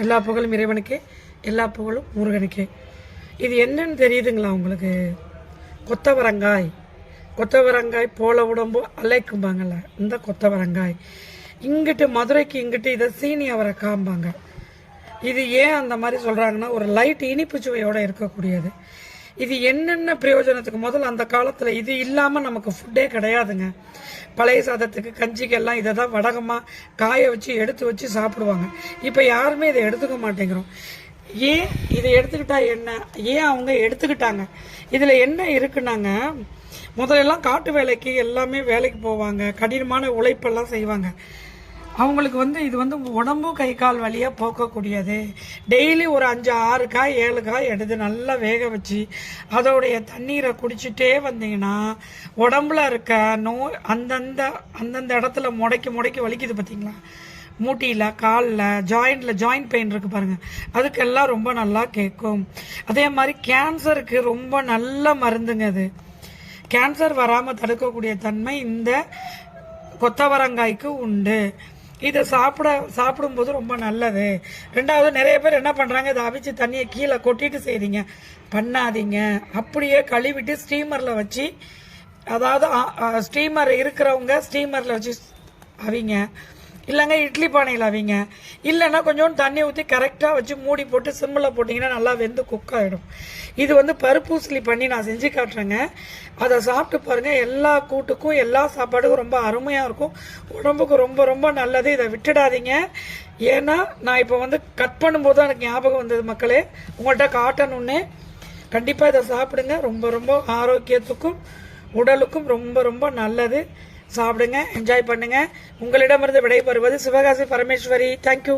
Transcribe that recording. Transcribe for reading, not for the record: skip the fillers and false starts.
எல்லா புகழும் இறைவனுக்கே, எல்லா புகழும் முருகனுக்கே. இது என்னன்னு தெரியுதுங்களா உங்களுக்கு? கொத்தவரங்காய். கொத்தவரங்காய் போல உடம்பு அலைக்கும்பாங்கள்ல, இந்த கொத்தவரங்காய். இங்கிட்டு மதுரைக்கு இங்கிட்டு இதை சீனி அவரைக்காம்பாங்க. இது ஏன் அந்த மாதிரி சொல்கிறாங்கன்னா, ஒரு லைட் இனிப்பு சுவையோடு இருக்கக்கூடியது. இது என்னென்ன பிரயோஜனத்துக்கு? முதல்ல அந்த காலத்தில் இது இல்லாமல் நமக்கு ஃபுட்டே கிடையாதுங்க. பழைய சாதத்துக்கு கஞ்சிக்கெல்லாம் இதை தான் வடகமாக காய வச்சு எடுத்து வச்சு சாப்பிடுவாங்க. இப்போ யாருமே இதை எடுத்துக்க மாட்டேங்கிறோம். ஏன் இதை எடுத்துக்கிட்டா என்ன? ஏன் அவங்க எடுத்துக்கிட்டாங்க? இதில் என்ன இருக்குன்னாங்க, முதலெல்லாம் காட்டு வேலைக்கு எல்லாமே வேலைக்கு போவாங்க, கடினமான உழைப்பெல்லாம் செய்வாங்க. அவங்களுக்கு இது உடம்பும் கை கால் வழியாக போக்கக்கூடியது. டெய்லி ஒரு 5-6 காய் 7 காய் எடுத்து நல்லா வேக வச்சு அதோடைய தண்ணீரை குடிச்சிட்டே வந்தீங்கன்னா உடம்புல இருக்க நோய் அந்தந்த இடத்துல முடக்கி வலிக்குது பார்த்தீங்களா? மூட்டியில், காலில், ஜாயிண்ட் பெயின் இருக்குது பாருங்கள், அதுக்கெல்லாம் ரொம்ப நல்லா கேட்கும். அதே மாதிரி கேன்சருக்கு ரொம்ப நல்ல மருந்துங்க. அது கேன்சர் வராமல் தடுக்கக்கூடிய தன்மை இந்த கொத்தவரங்காய்க்கு உண்டு. இதை சாப்பிடும்போது ரொம்ப நல்லது. ரெண்டாவது, நிறைய பேர் என்ன பண்ணுறாங்க, இதை அவிச்சு தண்ணியை கீழே கொட்டிட்டு செய்கிறீங்க. பண்ணாதீங்க. அப்படியே கழுவிட்டு ஸ்டீமரில் வச்சு, அதாவது ஸ்டீமர் இருக்கிறவங்க ஸ்டீமரில் வச்சு அவிங்க, இல்லைங்க இட்லி பானையில் அவிங்க, இல்லைன்னா கொஞ்சோண்டு தண்ணி ஊற்றி கரெக்டாக வச்சு மூடி போட்டு சிம்மில் போட்டிங்கன்னா நல்லா வெந்து குக் ஆகிடும். இது பருப்பூசலி பண்ணி நான் செஞ்சு காட்டுறேங்க. அதை சாப்பிட்டு பாருங்கள். எல்லா கூட்டுக்கும் எல்லா சாப்பாடுக்கும் ரொம்ப அருமையாக இருக்கும். உடம்புக்கு ரொம்ப ரொம்ப நல்லது. இதை விட்டுடாதீங்க. ஏன்னா நான் இப்போ கட் பண்ணும்போது தான் எனக்கு ஞாபகம் வந்தது மக்களே, உங்கள்கிட்ட காட்டணுன்னே. கண்டிப்பாக இதை சாப்பிடுங்க. ரொம்ப ரொம்ப ஆரோக்கியத்துக்கும் உடலுக்கும் ரொம்ப ரொம்ப நல்லது. சாப்பிடுங்க, என்ஜாய் பண்ணுங்க. உங்களிடமிருந்து விடைபெறுவது சிவகாசி பரமேஸ்வரி. தேங்க்யூ.